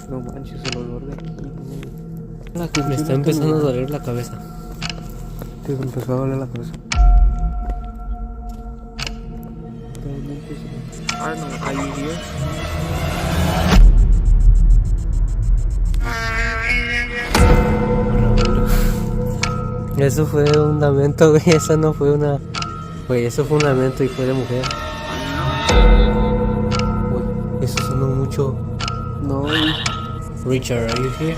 No manches, el olor de aquí. Me está empezando a doler la cabeza. Te empezó a doler la cabeza. Arnold, are you here? Eso fue un lamento, güey. Eso no fue una. Güey, eso fue un lamento y fue de mujer. Uy, eso sonó mucho. No. Richard, are you here?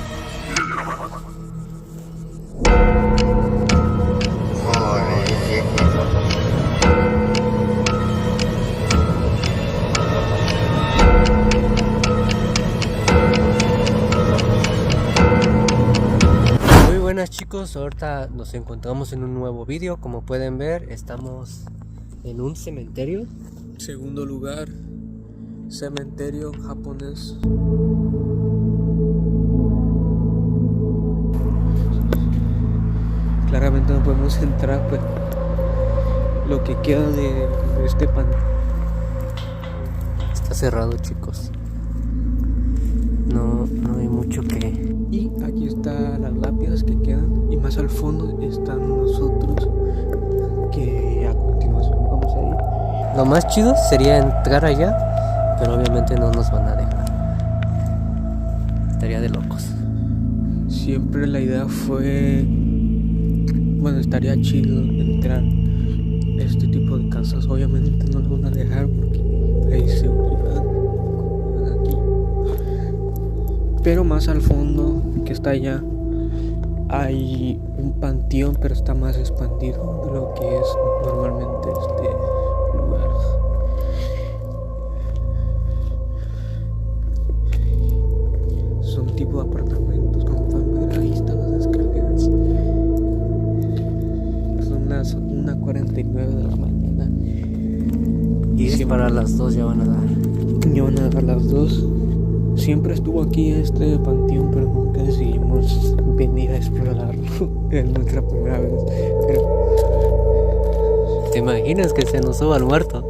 Muy buenas chicos, ahorita nos encontramos en un nuevo vídeo. Como pueden ver, estamos en un cementerio. Segundo lugar, cementerio japonés. Claramente no podemos entrar, pero lo que queda de este pan. Está cerrado, chicos. No hay mucho que. Y aquí están las lápidas que quedan. Y más al fondo están nosotros, que a continuación vamos a ir. Lo más chido sería entrar allá, pero obviamente no nos van a dejar. Estaría de locos. Siempre la idea fue, bueno, estaría chido entrar a este tipo de casas. Obviamente no lo van a dejar porque hay seguridad aquí. Pero más al fondo, que está allá, hay un panteón, pero está más expandido de lo que es normalmente este lugar. Son tipo de apartamentos, como pueden ver, ahí están las escaleras. Son las 1:49 de la mañana. Y es para las 2 ya van a dar. Ya van a dar las 2. Siempre estuvo aquí este panteón, pero nunca decidimos venir a explorarlo. Es nuestra primera vez. Pero ¿Te imaginas que se nos suba el muerto?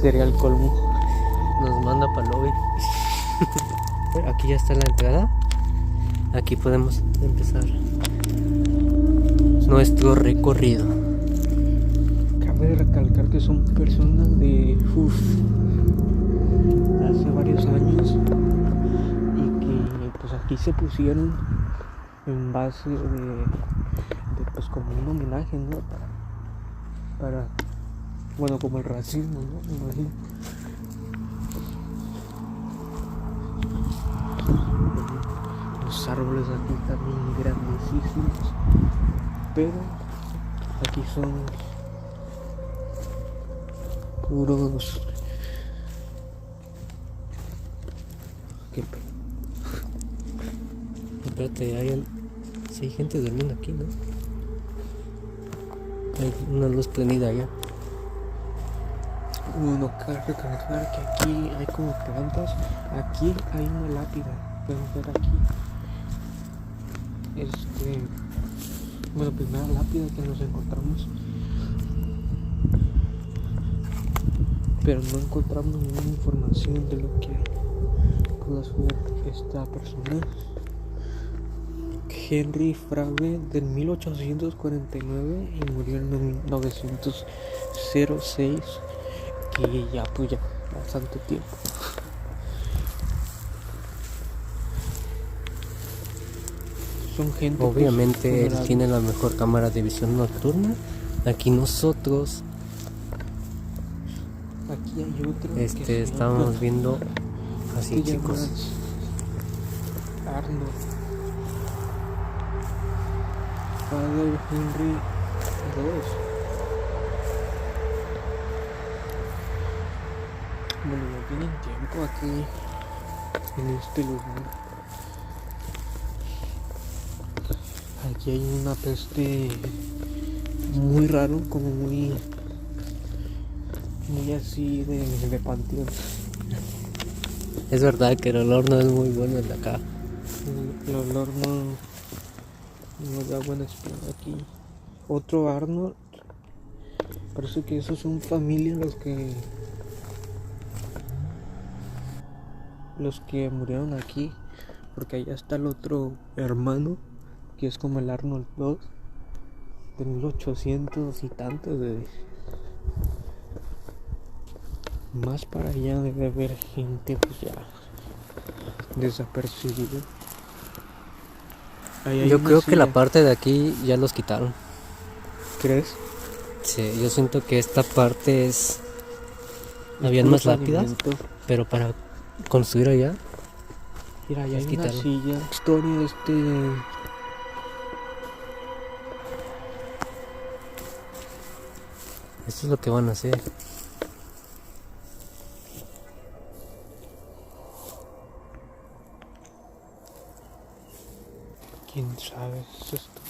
sería el colmo. Nos manda para el lobby. Aquí ya está la entrada. Aquí podemos empezar nuestro recorrido. Cabe recalcar que son personas de hace varios años y que pues aquí se pusieron en base de pues como un homenaje, ¿no? Para bueno, como el racismo, ¿no? Me imagino. Los árboles aquí también grandísimos, pero aquí son puros. ¿Qué Espérate, sí hay gente durmiendo aquí, ¿no? Hay una luz prendida allá. Bueno, cabe recalcar que aquí hay como plantas. Aquí hay una lápida, pueden ver aquí. Bueno, primera lápida que nos encontramos, pero no encontramos ninguna información de lo que pudo ser esta persona. Henry Frage del 1849 y murió en 1906, que ya pues ya bastante tiempo. Son gente, Obviamente pues, él tiene la mejor cámara de visión nocturna. Aquí nosotros aquí hay otro que se estábamos llama, viendo así, que chicos. llamas Arnold. Father Henry II. Bueno, ya tienen tiempo aquí en este lugar. Aquí hay una peste muy raro, como muy así de panteón. Es verdad que el olor no es muy bueno el de acá. El olor no da buena espina aquí. Otro Arnold. Parece que esos son familias los que los que murieron aquí, porque allá está el otro hermano, que es como el Arnold 2, de 1800 y tantos. Más para allá debe haber gente pues ya desapercibida. Yo creo que la parte de aquí ya los quitaron. ¿Crees? Sí, yo siento que esta parte es... Habían más lápidas, pero para construir allá... Mira, allá hay una quitaron. silla. Historia Esto es lo que van a hacer. ¿Quién sabe? Es esto.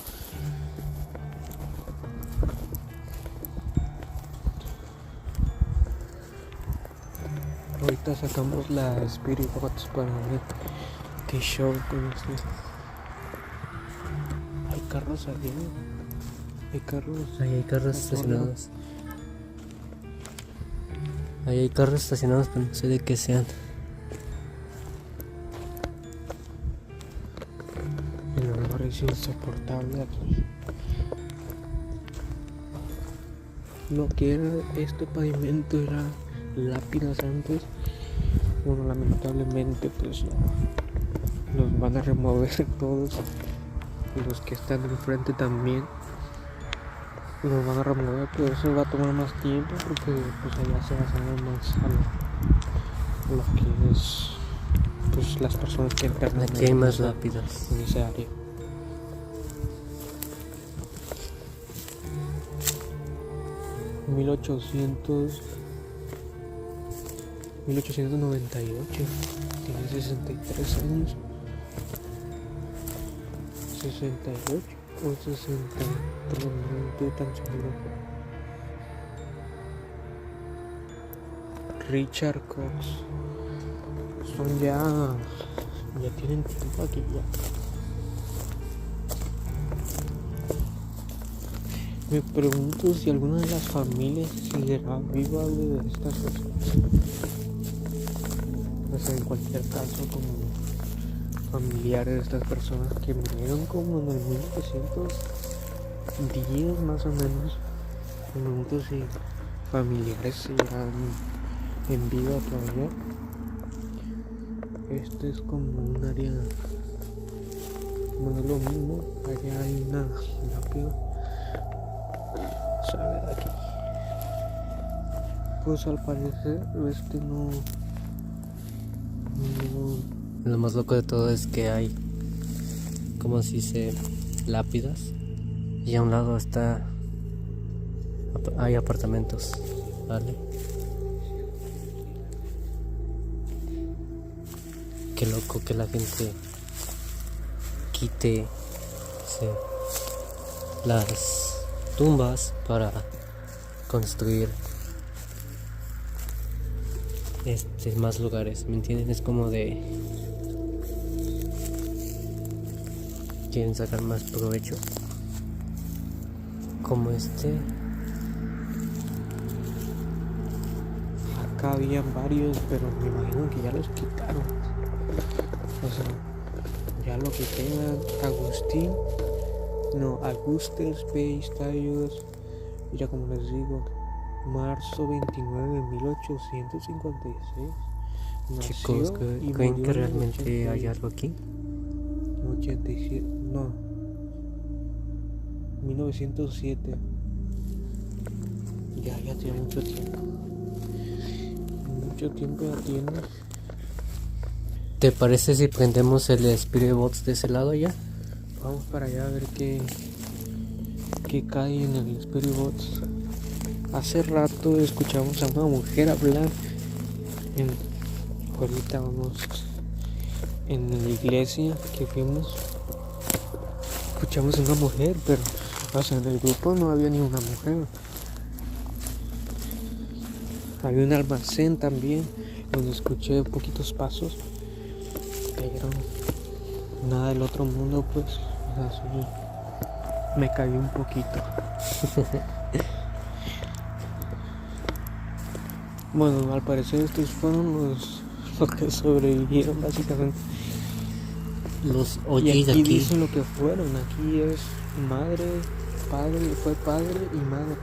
Ahorita sacamos la Spirit Box para ver qué show con esto. Hay carros allá. Hay carros. Ahí hay carros a todo estacionados. Ahí hay carros estacionados, pero no sé de qué sean. El olor es insoportable aquí. Lo que era este pavimento era lápidas antes. Bueno, lamentablemente pues ya los van a remover todos. Y los que están enfrente también los van a remover, pero eso va a tomar más tiempo porque pues allá se va a saber más a lo que es pues las personas que entran Aquí hay más lápidas. en esa área. En 1898, tiene 63 años. 68 o 63, no estoy tan seguro. Richard Cox. Son ya tienen tiempo aquí ya. Me pregunto si alguna de las familias seguirá viva de estas personas. O sea, en cualquier caso, como familiares de estas personas que murieron como en el 1910 más o menos. Me pregunto si familiares seguirán en vida todavía. Este es como un área, bueno, es lo mismo. Allá hay una lápida. A ver aquí. Pues al parecer no. Lo más loco de todo es que hay, como se dice, lápidas. Y a un lado hay apartamentos, ¿vale? Qué loco que la gente quite las tumbas para construir más lugares, ¿me entienden? Es como de quieren sacar más provecho, como acá habían varios, pero me imagino que ya los quitaron. O sea, ya lo que queda Augustus Space Tallos. Mira, como les digo, marzo 29 de 1856. chicos, ¿creen que realmente hay algo aquí? 87, no, 1907. Ya tiene mucho tiempo. Mucho tiempo ya tiene. ¿Te parece si prendemos el Spirit Box de ese lado ya? Vamos para allá a ver qué cae en el Spirit Box. Hace rato escuchamos a una mujer hablar. Ahorita vamos en la iglesia que fuimos. Escuchamos a una mujer, pero o sea, en el grupo no había ni una mujer. Había un almacén también donde escuché poquitos pasos, pero nada del otro mundo, pues. O sea, solo me caí un poquito. Bueno, al parecer estos fueron los que sobrevivieron básicamente. Los Y OGs de aquí aquí. dice lo que fueron. Aquí es madre, padre, fue padre y madre.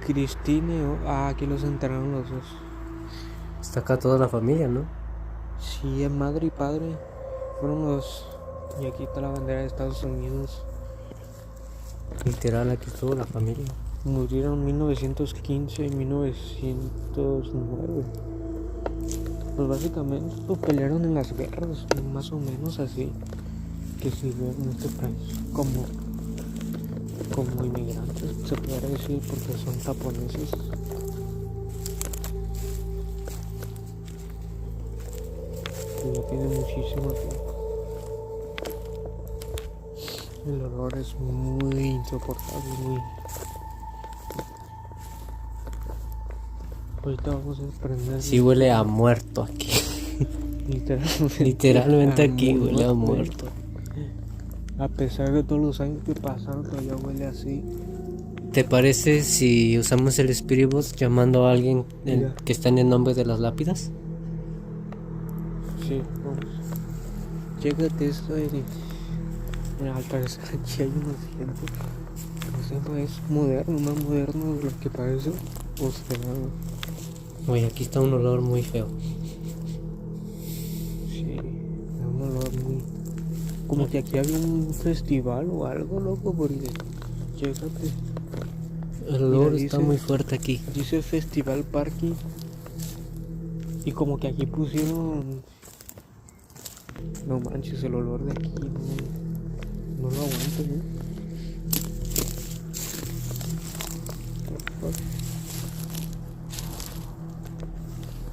Cristine, aquí los enterraron los dos. Está acá toda la familia, ¿no? Sí, es madre y padre. Fueron los. Y aquí está la bandera de Estados Unidos. Literal, aquí estuvo la familia. Murieron en 1915 y 1909. Pues básicamente pues, pelearon en las guerras, más o menos así. Que sirvieron en este país como inmigrantes, se podría decir, porque son japoneses. Y ya tiene muchísimo tiempo. El olor es muy insoportable, muy. Ahorita vamos a prender. Sí huele a muerto aquí. Literalmente aquí huele a muerto. A pesar de todos los años que pasaron, todavía huele así. ¿Te parece si usamos el Spirit Box llamando a alguien Ya. que está en el nombre de las lápidas? Sí, vamos. Chécate esto, Eri. Mira, al parecer aquí hay unos dientes. No sé, pues, es moderno, más moderno de lo que parece. O sea, Oye, aquí está un olor muy feo. sí, es un olor muy. Como que aquí había un festival o algo, loco, porque. Chécate. El olor Mira, está dice- muy fuerte aquí. Dice Festival Parking. Y como que aquí pusieron. No manches, el olor de aquí. No lo aguanto, ¿eh?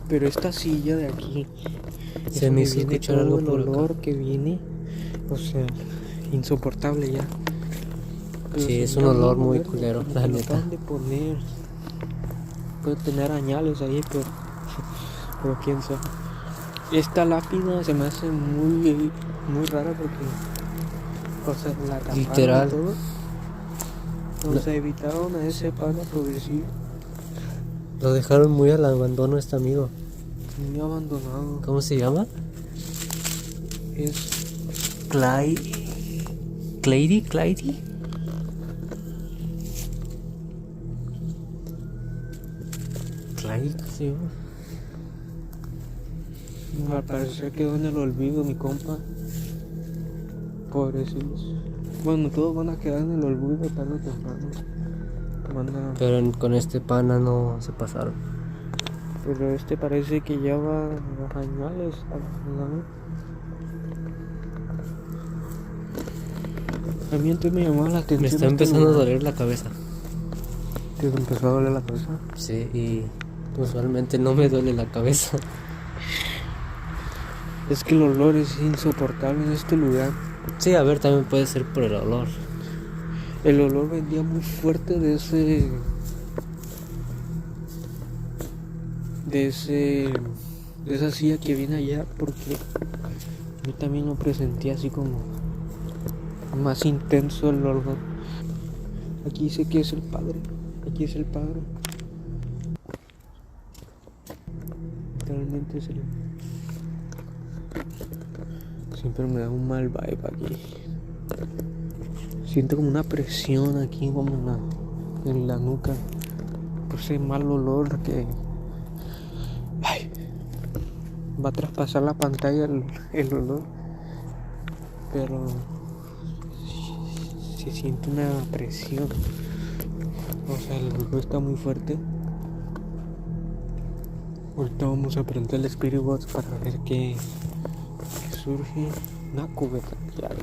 Pero esta silla de aquí. Se es me donde hizo viene escuchar todo algo el por acá. olor que viene. O sea, insoportable ya. Pero Sí, se es mira un olor muy moderno, culero, como la que lo neta. acaban de poner. Puede tener añales ahí, pero quién sabe. Esta lápida se me hace muy rara porque, o sea, la taparon Literal. y todo. O sea, evitaron a ese pana progresivo, Lo dejaron muy al abandono este amigo. muy abandonado. ¿Cómo se llama? Es Clady. Clyde, sí. al parecer quedó en el olvido mi compa. Pobrecitos. Bueno, todos van a quedar en el olvido tarde o temprano. Pero con este pana no se pasaron. Pero este parece que ya va añales. A mí antes me llamaba la atención. Me está este empezando a lugar. doler la cabeza. ¿Te empezó a doler la cabeza? Sí, y usualmente no me duele la cabeza. Es que el olor es insoportable en este lugar. Sí, a ver, también puede ser por el olor. El olor vendía muy fuerte de esa silla que viene allá, porque yo también lo presentí así como más intenso el olor. Aquí dice que es el padre. Aquí es el padre. Literalmente es el. Siempre me da un mal vibe aquí. Siento como una presión aquí como en la nuca. Por ese mal olor que va a traspasar la pantalla el olor. Pero se siente una presión. O sea, el olor está muy fuerte. Ahorita vamos a prender el Spirit Box para ver qué surge. Una cubeta, claro.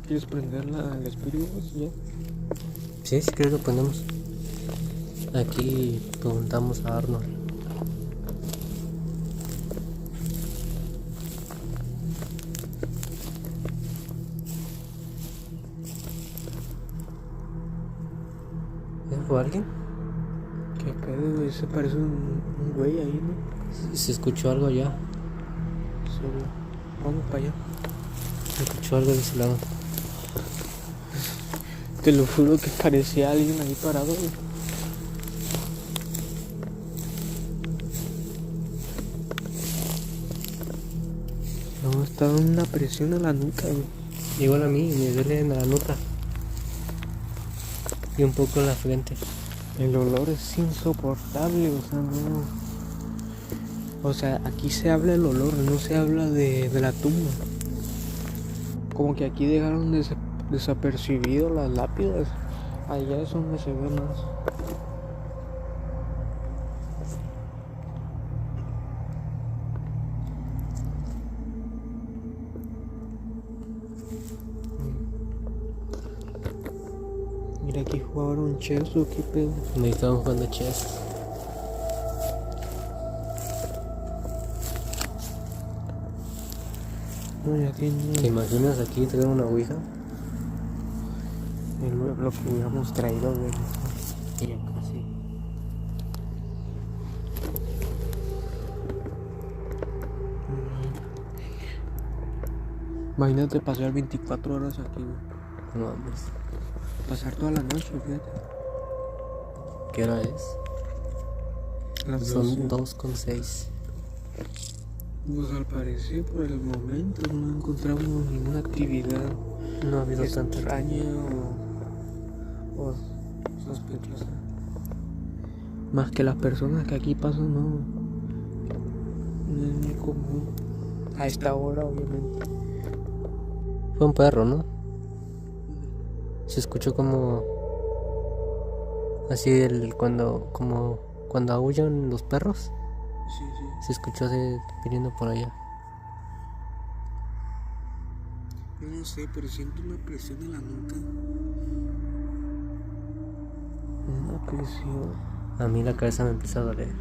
¿Quieres prender el Spirit Box ya? Sí, sí creo que ponemos. Aquí preguntamos a Arnold. ¿Fue alguien? ¿Qué pedo, güey? Se parece un güey ahí, ¿no? Se escuchó algo ya. Solo. Vamos para allá. Escucho algo de ese lado. Te lo juro que parecía alguien ahí parado, güey. No, está dando una presión en la nuca, güey. Igual a mí, me duele en la nuca. Y un poco en la frente. El olor es insoportable, o sea, no. O sea, aquí se habla del olor, no se habla de la tumba. Como que aquí dejaron desapercibido las lápidas. Allá es donde se ve más. Mira, aquí jugaron chess o qué pedo. Me estaban jugando chess. No, ya tiene. ¿Te imaginas aquí tener una ouija? Lo que hubiéramos traído, güey. Y ya casi. Imagínate pasar 24 horas aquí, güey. No mames. Pasar toda la noche, fíjate. ¿Qué hora es? Las Son 12. 2:06. Pues al parecer por el momento no encontramos ninguna actividad No ha habido tanta. extraña o sospechosa. Más que las personas que aquí pasan, no es muy común. A esta hora, obviamente. Fue un perro, ¿no? Se escuchó como así cuando aullan los perros. Sí, sí. Se escuchó viniendo por allá. Yo no sé, pero siento una presión en la nuca. Una presión. A mí la cabeza me empieza a doler.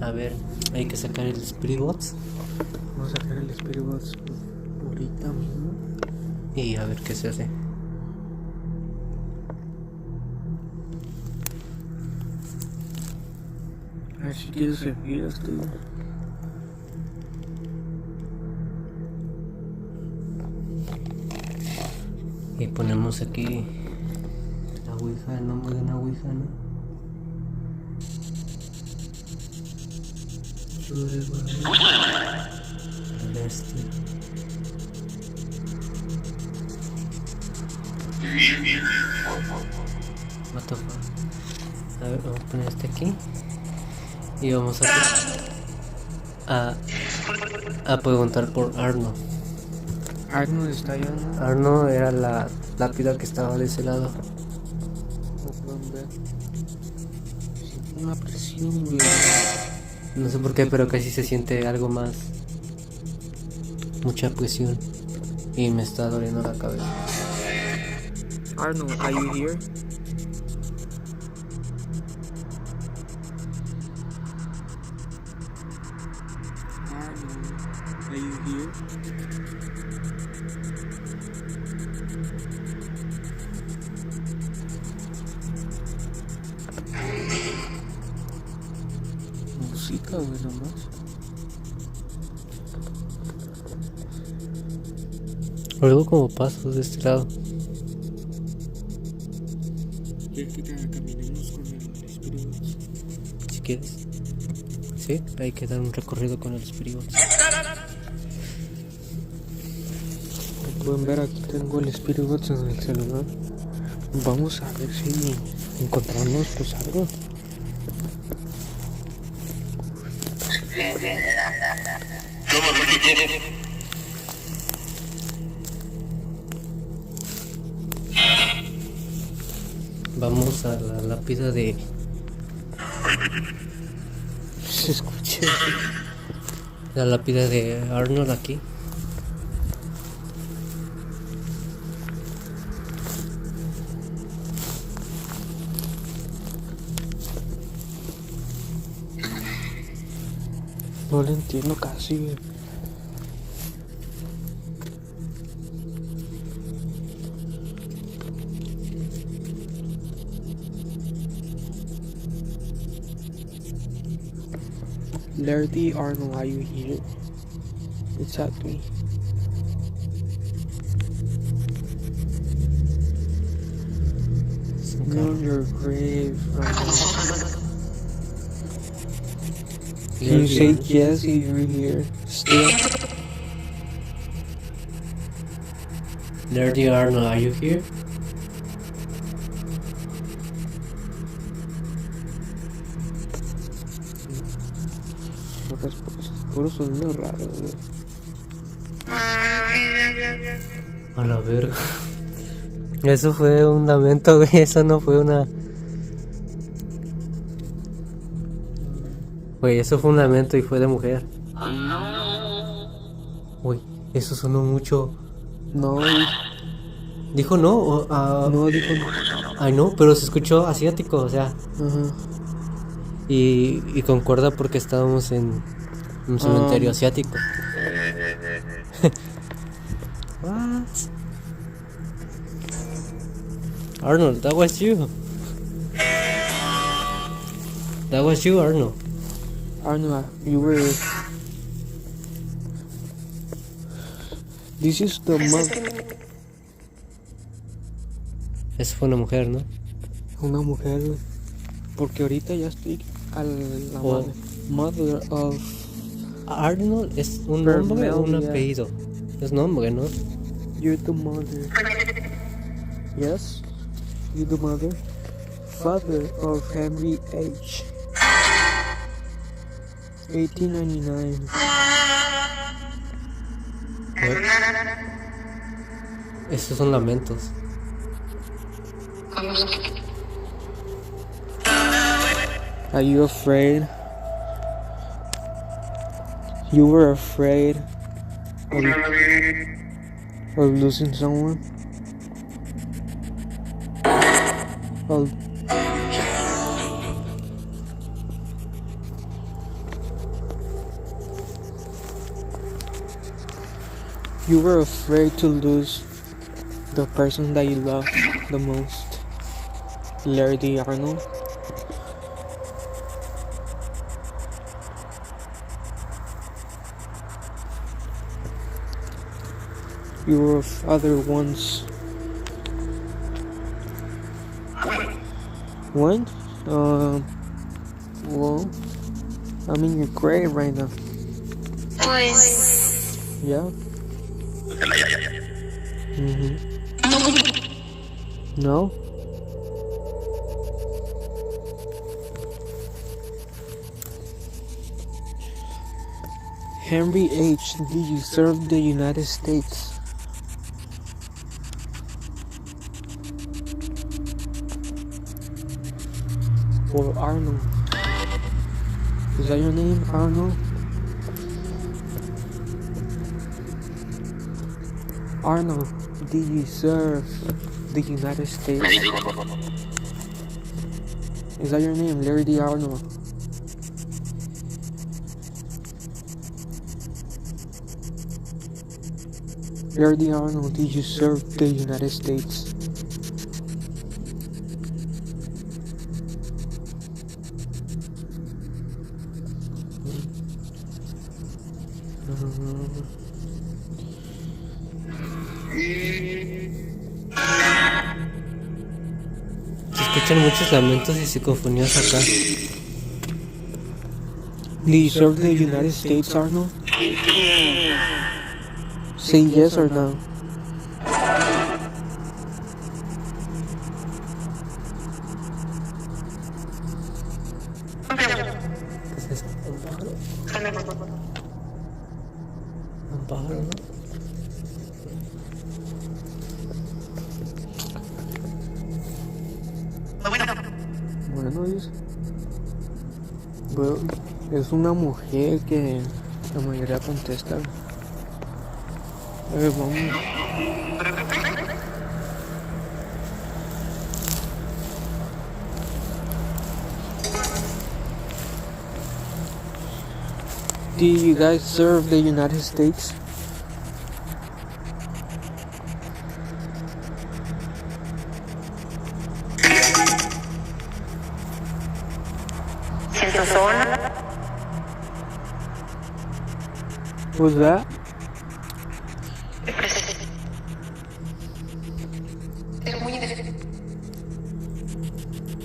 A ver, hay que sacar el Spirit Box Vamos a sacar el Spirit Box ahorita mismo. y a ver qué se hace. A ver si quieres servir esto. Y ponemos aquí la ouija, el nombre de una ouija, ¿no? El este. What the fuck? A ver, vamos a poner este aquí. Y vamos a preguntar por Arno. Arnold está allá, ¿no? Arno era la lápida que estaba de ese lado. No pueden ver. Siento una presión, güey. No sé por qué, pero casi se siente algo más. Mucha presión. Y me está doliendo la cabeza. Arnold, are you here? Arnold, are you here? Música, güey, nomás. Algo como pasos de este lado. ¿Quieres que caminemos con el Spirit Box? Si quieres. Sí, hay que dar un recorrido con el Spirit Box. Como pueden ver, aquí tengo el Spirit Box en el celular. Vamos a ver si encontramos pues algo. Vamos a la lápida de. Se escucha. La lápida de Arnold aquí. No le entiendo casi, güey. Larry Arnold, are you here? Exactly. On your grave right now. Can you say yes if you're here still? Nerdy Arnold, are you here? Puro sonido raro, güey. A la verga. Eso fue un lamento, güey. Eso no fue una. Güey, eso fue un lamento y fue de mujer. Güey, eso sonó mucho. No, ¿Dijo no? O, no dijo no. Ay, no, pero se escuchó asiático, o sea. Ajá. Y concuerda porque estábamos en un cementerio asiático. What? Arnold, that was you. That was you, Arnold. Arnold, you were. This is the mother. Esa fue una mujer, ¿no? Una mujer, güey. Porque ahorita ya estoy a la Oh. mother of. Arnold es un nombre o un Vermelia. apellido. Es nombre, ¿no? You're the mother. Yes, you're the mother. Father of Henry H. 1899. Esos son lamentos. Are you afraid? You were afraid of losing someone? Of You were afraid to lose the person that you love the most, Larry Arnold. You were a father once. When? Well, I'm in your grave right now. Yeah. No? Henry H. Did you serve the United States? Or Arnold? Is that your name, Arnold? Arnold, did you serve the United States? Is that your name, Larry D. Arnold? Larry D. Arnold, did you serve the United States? Se escuchan muchos lamentos y psicofonías acá. Did you serve the United States, Arnold? Say yes or no. ¿Qué es eso? ¿Un pájaro? Un pájaro, ¿no? Bueno, es una mujer que la mayoría contesta. A ver, vamos. Did you guys serve the United States? En su zona, What's that?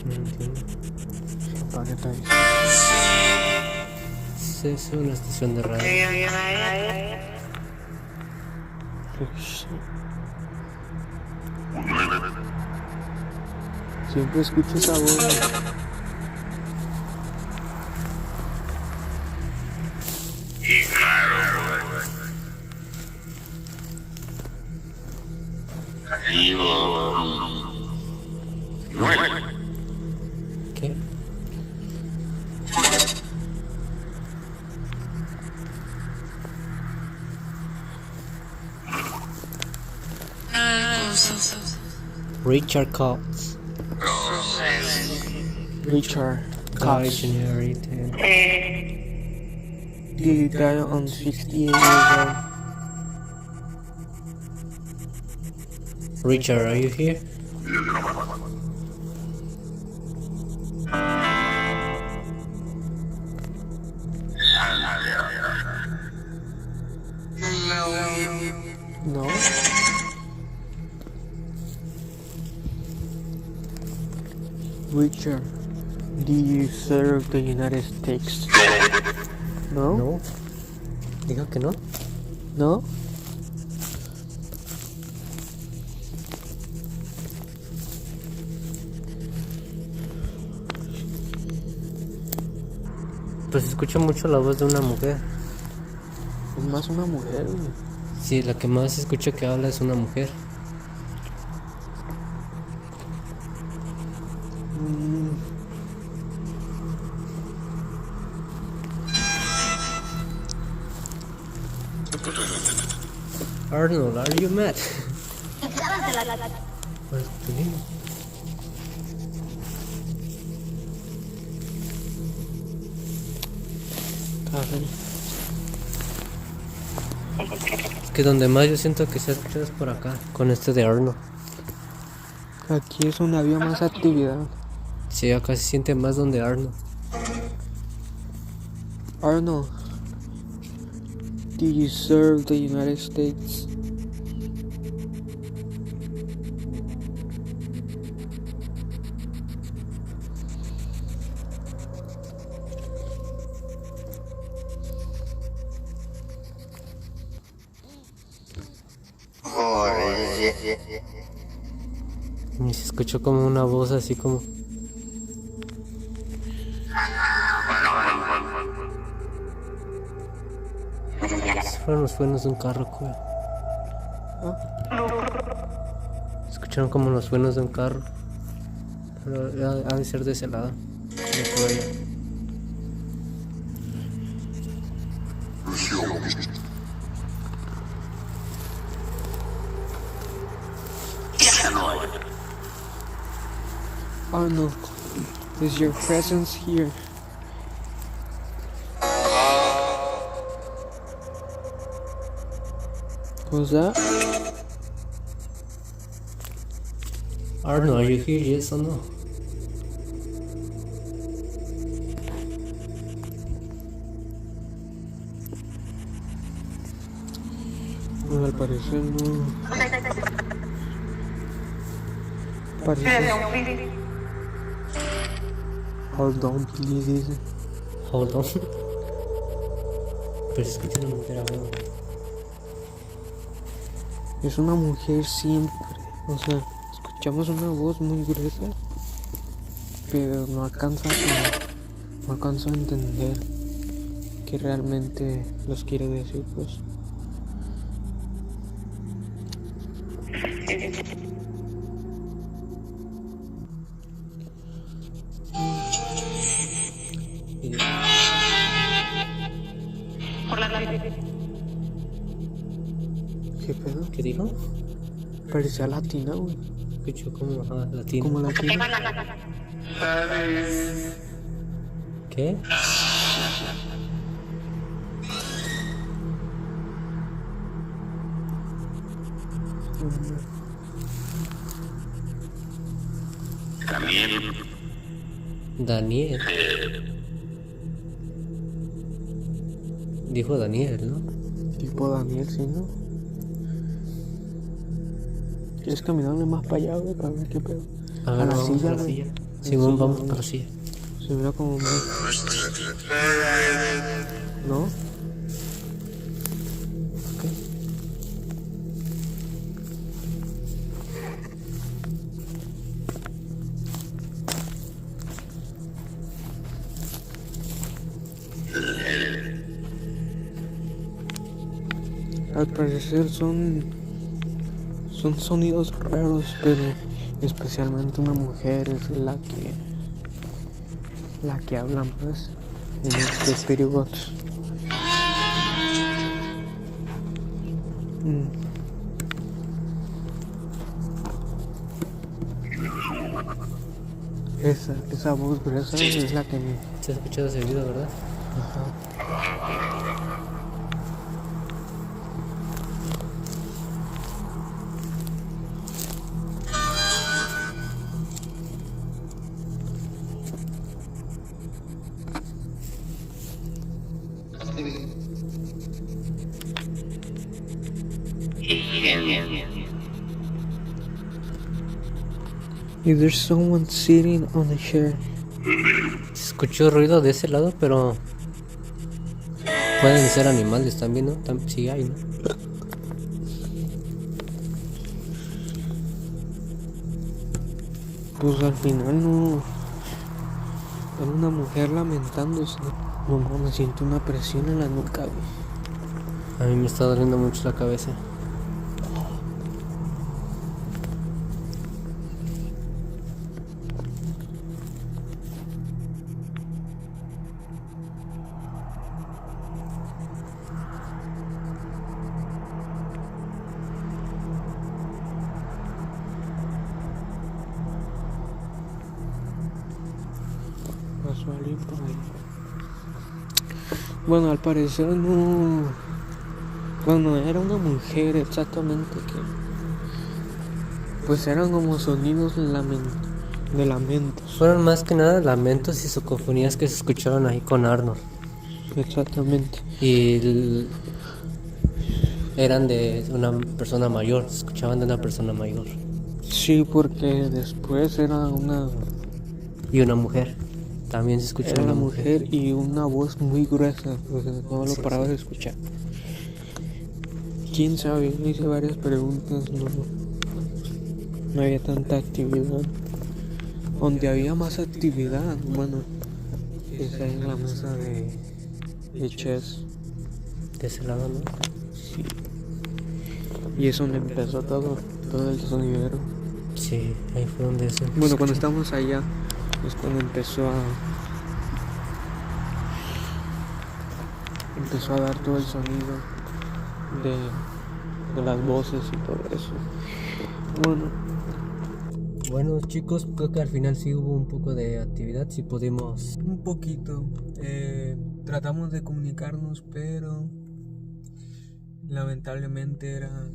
No entiendo. ¿Para qué está ahí? Es una estación de radio. Siempre escucho esa voz. ¿Qué? Richard Cox. Richard Died Cox. January 10. He died on 68 years old. Richard, are you here? No. Richard, do you serve the United States? No? No. Dijo que no. No? Pues escucho mucho la voz de una mujer. Es más una mujer, güey. Sí, la que más escucho que habla es una mujer. Arnold, are you mad? Pues, sí. Es que donde más yo siento que se escucha es por acá, con este de Arnold. Aquí es donde había más actividad. Sí, acá se siente más donde Arnold. Arnold, do you serve the United States? Y se escuchó como una voz así como... Fueron los frenos de un carro, güey. Escucharon como los frenos de un carro. Pero ha de ser de ese lado. No por allá. Arnold, is your presence here? What's that? Arnold, are you here? Yes or no? Pues al parecer no. Parece. Hold on, please, dice. Hold on. Pero se escucha una mujer hablando. Es una mujer siempre. O sea, escuchamos una voz muy gruesa, pero no alcanzo a entender qué realmente los quiere decir, pues. ¿Qué pedo? ¿Qué dijo? Parecía latina, güey. Escuchó como latino. Como latina. ¿Qué? Daniel. Dijo Daniel, ¿no? Tipo Daniel, ¿sí, no? ¿Quieres caminarle más para allá, güey? Para ver qué pedo. A ver, A la vamos silla, a la güey. silla. La Sí, silla, vamos güey. a la silla. Se mira como muy... ¿No? Ok. Al parecer son sonidos raros, pero especialmente una mujer es la que habla más en este Spirit Box. Esa voz gruesa es la que me... ¿Se ha escuchado ese video, verdad? Ajá. If there's someone sitting on a chair. Se escuchó ruido de ese lado, pero pueden ser animales también, ¿no? Sí hay, ¿no? Pues al final no... Era una mujer lamentándose. No, me siento una presión en la nuca, güey. A mí me está doliendo mucho la cabeza. Pasó alguien por ahí. Bueno, al parecer no... Bueno, era una mujer exactamente que... Pues eran como sonidos de lamentos. Fueron más que nada lamentos y psicofonías que se escucharon ahí con Arnold. Exactamente. Y eran de una persona mayor, se escuchaban de una persona mayor. Sí, porque después era una... Y una mujer. También se escuchó Era una una mujer y una voz muy gruesa. O sea, no lo Sí, paraba sí. de escuchar. ¿Quién sabe? Me hice varias preguntas. No había tanta actividad. Donde había más actividad, bueno, es ahí en la mesa de chess. De ese lado, ¿no? Sí. Y es donde empezó todo el sonidero. Sí, ahí fue donde se... Bueno, cuando estábamos allá es cuando empezó a dar todo el sonido de las voces y todo eso. Bueno, chicos, creo que al final sí hubo un poco de actividad, sí pudimos... Un poquito. Tratamos de comunicarnos, pero lamentablemente era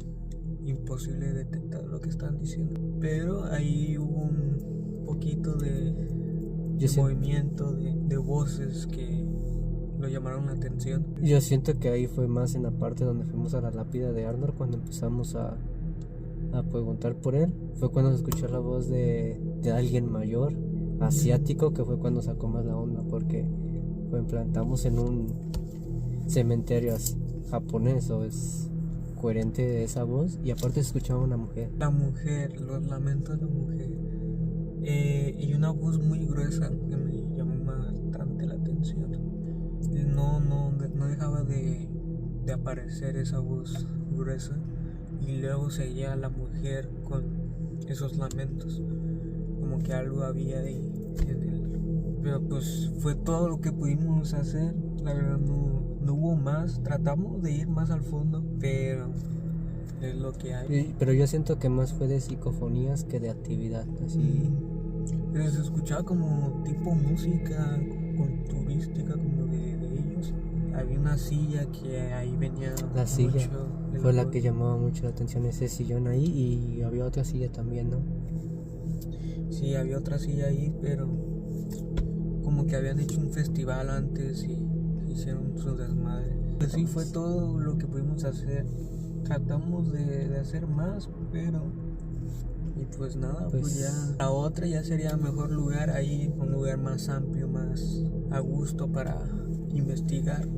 imposible detectar lo que estaban diciendo. Pero ahí hubo un poquito de movimiento, de voces que lo llamaron la atención. Yo siento que ahí fue más en la parte donde fuimos a la lápida de Arnold, cuando empezamos a preguntar por él. Fue cuando se escuchó la voz de alguien mayor, asiático, que fue cuando sacó más la onda, porque fue en plan, estamos en un cementerio japonés, o es coherente esa voz, y aparte se escuchaba una mujer. La mujer, los lamentos de la mujer. Y una voz muy gruesa que me llamó bastante la atención. No dejaba de aparecer esa voz gruesa. Y luego seguía la mujer con esos lamentos. Como que algo había ahí en él. Pero pues fue todo lo que pudimos hacer. La verdad no hubo más. Tratamos de ir más al fondo, pero es lo que hay. Pero yo siento que más fue de psicofonías que de actividad, así. Pero se escuchaba como tipo música turística, como de ellos. Había una silla que ahí venía. La silla mucho fue la que llamaba mucho la atención, ese sillón ahí, y había otra silla también, ¿no? Sí, había otra silla ahí, pero como que habían hecho un festival antes y hicieron su desmadre. Así fue todo lo que pudimos hacer. Tratamos de hacer más, pero... Y pues nada, pues ya la otra ya sería mejor lugar ahí, un lugar más amplio, más a gusto para investigar.